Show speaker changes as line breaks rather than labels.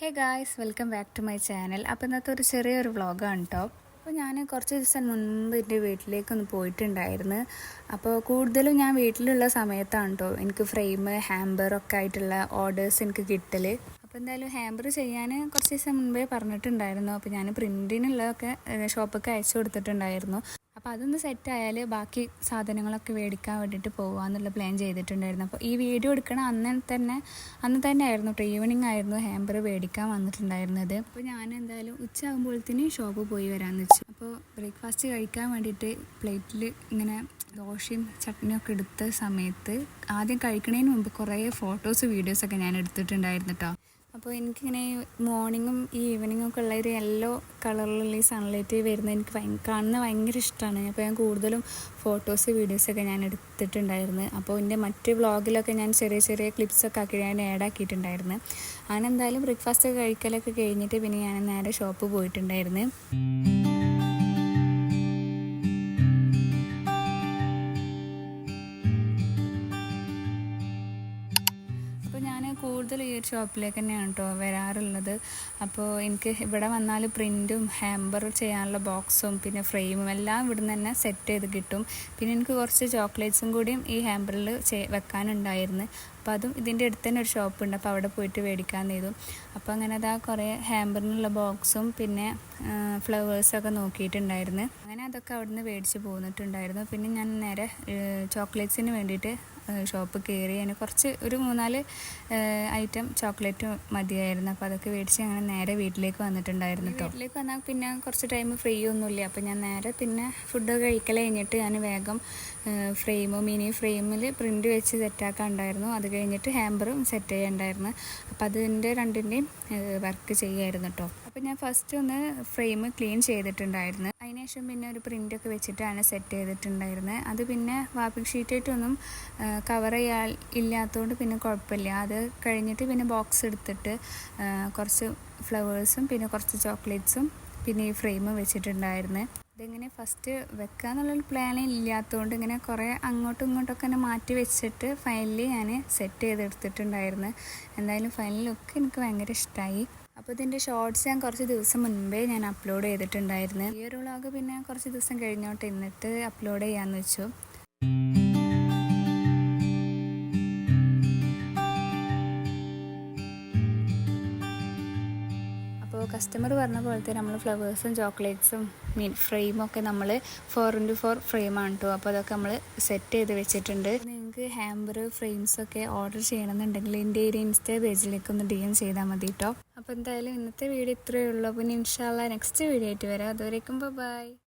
Hey guys, welcome back to my channel. അപ്പോൾ ഇന്നത്തെ ഒരു ചെറിയൊരു വ്ളോഗാണ് കേട്ടോ. അപ്പോൾ ഞാൻ കുറച്ച് ദിവസം മുൻപ് എൻ്റെ വീട്ടിലേക്കൊന്ന് പോയിട്ടുണ്ടായിരുന്നു. അപ്പോൾ കൂടുതലും ഞാൻ വീട്ടിലുള്ള സമയത്താണ് കേട്ടോ എനിക്ക് ഫ്രെയിം ഹാമ്പറൊക്കെ ആയിട്ടുള്ള ഓർഡേഴ്സ് എനിക്ക് കിട്ടൽ. അപ്പോൾ എന്തായാലും ഹാമ്പർ ചെയ്യാൻ കുറച്ച് ദിവസം മുൻപേ പറഞ്ഞിട്ടുണ്ടായിരുന്നു. അപ്പോൾ ഞാൻ പ്രിൻറ്റിനുള്ളതൊക്കെ ഷോപ്പൊക്കെ അയച്ചു കൊടുത്തിട്ടുണ്ടായിരുന്നു. അപ്പോൾ അതൊന്ന് സെറ്റായാൽ ബാക്കി സാധനങ്ങളൊക്കെ മേടിക്കാൻ വേണ്ടിയിട്ട് പോകാമെന്നുള്ള പ്ലാൻ ചെയ്തിട്ടുണ്ടായിരുന്നു. അപ്പോൾ ഈ വീഡിയോ എടുക്കണ അന്ന് തന്നെ ആയിരുന്നു കേട്ടോ, ഈവനിങ് ആയിരുന്നു ഹാമ്പർ മേടിക്കാൻ വന്നിട്ടുണ്ടായിരുന്നത്. അപ്പോൾ ഞാൻ എന്തായാലും ഉച്ചയാകുമ്പോഴത്തേന് ഷോപ്പ് പോയി വരാമെന്ന് വെച്ചു. അപ്പോൾ ബ്രേക്ക്ഫാസ്റ്റ് കഴിക്കാൻ വേണ്ടിയിട്ട് പ്ലേറ്റിൽ ഇങ്ങനെ ദോശയും ചട്നിയൊക്കെ എടുത്ത സമയത്ത് ആദ്യം കഴിക്കുന്നതിന് മുമ്പ് കുറേ ഫോട്ടോസ് വീഡിയോസൊക്കെ ഞാൻ എടുത്തിട്ടുണ്ടായിരുന്നു കേട്ടോ. അപ്പോൾ എനിക്കിങ്ങനെ മോർണിംഗും ഈ ഈവനിങ്ങും ഒക്കെ ഉള്ള ഒരു യെല്ലോ കളറിലുള്ള ഈ സൺലൈറ്റ് വരുന്നത് എനിക്ക് കാണുന്നത് ഭയങ്കര ഇഷ്ടമാണ്. അപ്പോൾ ഞാൻ കൂടുതലും ഫോട്ടോസ് വീഡിയോസൊക്കെ ഞാൻ എടുത്തിട്ടുണ്ടായിരുന്നു. അപ്പോൾ എൻ്റെ മറ്റ് വ്ളോഗിലൊക്കെ ഞാൻ ചെറിയ ചെറിയ ക്ലിപ്സൊക്കെ ആക്കി ഞാൻ ആഡ് ആക്കിയിട്ടുണ്ടായിരുന്നു. അങ്ങനെ എന്തായാലും ബ്രേക്ക്ഫാസ്റ്റ് കഴിക്കലൊക്കെ കഴിഞ്ഞിട്ട് പിന്നെ ഞാൻ നേരെ ഷോപ്പ് പോയിട്ടുണ്ടായിരുന്നു. ഞാൻ കൂടുതൽ ഈ ഒരു ഷോപ്പിലേക്ക് തന്നെയാണ് കേട്ടോ വരാറുള്ളത്. അപ്പോൾ എനിക്ക് ഇവിടെ വന്നാൽ പ്രിൻറ്റും ഹാമ്പർ ചെയ്യാനുള്ള ബോക്സും പിന്നെ ഫ്രെയിമും എല്ലാം ഇവിടെ നിന്ന് തന്നെ സെറ്റ് ചെയ്ത് കിട്ടും. പിന്നെ എനിക്ക് കുറച്ച് ചോക്ലേറ്റ്സും കൂടിയും ഈ ഹാമ്പറിൽ വെക്കാനുണ്ടായിരുന്നു. അപ്പോൾ അതും ഇതിൻ്റെ അടുത്ത് തന്നെ ഒരു ഷോപ്പുണ്ട്, അപ്പോൾ അവിടെ പോയിട്ട് മേടിക്കാമെന്ന് ചെയ്തു. അപ്പോൾ അങ്ങനെ അതാ കുറേ ഹാമ്പറിനുള്ള ബോക്സും പിന്നെ ഫ്ലവേഴ്സൊക്കെ നോക്കിയിട്ടുണ്ടായിരുന്നു. അങ്ങനെ അതൊക്കെ അവിടെ നിന്ന് മേടിച്ച് പോന്നിട്ടുണ്ടായിരുന്നു. പിന്നെ ഞാൻ നേരെ ചോക്ലേറ്റ്സിന് വേണ്ടിയിട്ട് ഷോപ്പ് കയറി. അതിന് കുറച്ച് ഒരു 3-4 ഐറ്റം ചോക്ലേറ്റ് മതിയായിരുന്നു. അപ്പോൾ അതൊക്കെ മേടിച്ച് അങ്ങനെ നേരെ വീട്ടിലേക്ക് വന്നിട്ടുണ്ടായിരുന്നു കേട്ടോ. വീട്ടിലേക്ക് വന്നാൽ പിന്നെ കുറച്ച് ടൈം ഫ്രീ ഒന്നുമില്ല. അപ്പോൾ ഞാൻ നേരെ പിന്നെ ഫുഡ് കഴിക്കൽ കഴിഞ്ഞിട്ട് ഞാൻ വേഗം മിനി ഫ്രെയിമിൽ പ്രിൻ്റ് വെച്ച് സെറ്റാക്കാൻ ഉണ്ടായിരുന്നു. അത് കഴിഞ്ഞിട്ട് ഹാമ്പറും സെറ്റ് ചെയ്യാനുണ്ടായിരുന്നു. അപ്പോൾ അതിൻ്റെ രണ്ടിൻ്റെയും വർക്ക് ചെയ്യായിരുന്നു കേട്ടോ. അപ്പോൾ ഞാൻ ഫസ്റ്റ് ഒന്ന് ഫ്രെയിം ക്ലീൻ ചെയ്തിട്ടുണ്ടായിരുന്നു. അതിനുശേഷം പിന്നെ ഒരു പ്രിൻ്റൊക്കെ വെച്ചിട്ടാണ് സെറ്റ് ചെയ്തിട്ടുണ്ടായിരുന്നത്. അത് പിന്നെ വാപ്പിംഗ് ഷീറ്റായിട്ടൊന്നും കവർ ചെയ്യാൻ ഇല്ലാത്തതുകൊണ്ട് പിന്നെ കുഴപ്പമില്ല. അത് കഴിഞ്ഞിട്ട് പിന്നെ ബോക്സ് എടുത്തിട്ട് കുറച്ച് ഫ്ലവേഴ്സും പിന്നെ കുറച്ച് ചോക്ലേറ്റ്സും പിന്നെ ഈ ഫ്രെയിമും വെച്ചിട്ടുണ്ടായിരുന്നു. ഇതിങ്ങനെ ഫസ്റ്റ് വെക്കാന്നുള്ളൊരു പ്ലാനിങ് ഇല്ലാത്തതുകൊണ്ട് ഇങ്ങനെ കുറേ അങ്ങോട്ടും ഇങ്ങോട്ടൊക്കെ തന്നെ മാറ്റി വെച്ചിട്ട് ഫൈനലി ഞാൻ സെറ്റ് ചെയ്തെടുത്തിട്ടുണ്ടായിരുന്നു. എന്തായാലും ഫൈനൽ ലുക്ക് എനിക്ക് ഭയങ്കര ഇഷ്ടമായി. അപ്പോൾ ഇതിൻ്റെ ഷോർട്സ് ഞാൻ കുറച്ച് ദിവസം മുൻപേ ഞാൻ അപ്ലോഡ് ചെയ്തിട്ടുണ്ടായിരുന്നു. ഈ ഒരു വ്ളോഗ് പിന്നെ കുറച്ച് ദിവസം കഴിഞ്ഞോട്ട് എന്നിട്ട് അപ്ലോഡ് ചെയ്യാമെന്ന് വെച്ചു. അപ്പോൾ കസ്റ്റമർ പറഞ്ഞ പോലത്തെ നമ്മൾ ഫ്ലവേഴ്സും ചോക്ലേറ്റ്സും ഫ്രെയിമൊക്കെ നമ്മൾ 4x4 ഫ്രെയിമാണ് കേട്ടോ. അപ്പോൾ അതൊക്കെ നമ്മൾ സെറ്റ് ചെയ്ത് വെച്ചിട്ടുണ്ട്. നിങ്ങൾക്ക് ഹാമ്പർ ഫ്രെയിംസൊക്കെ ഓർഡർ ചെയ്യണമെന്നുണ്ടെങ്കിൽ എൻ്റെ ഒരു ഇൻസ്റ്റാ പേജിലേക്ക് ഒന്ന് DM ചെയ്താൽ മതി കേട്ടോ. അപ്പോൾ എന്തായാലും ഇന്നത്തെ വീഡിയോ ഇത്രയേ ഉള്ളൂ. പിന്നെ ഇൻഷാ അല്ലാഹ് നെക്സ്റ്റ് വീഡിയോ ആയിട്ട് വരാം. അതുവരേക്കും ബൈ.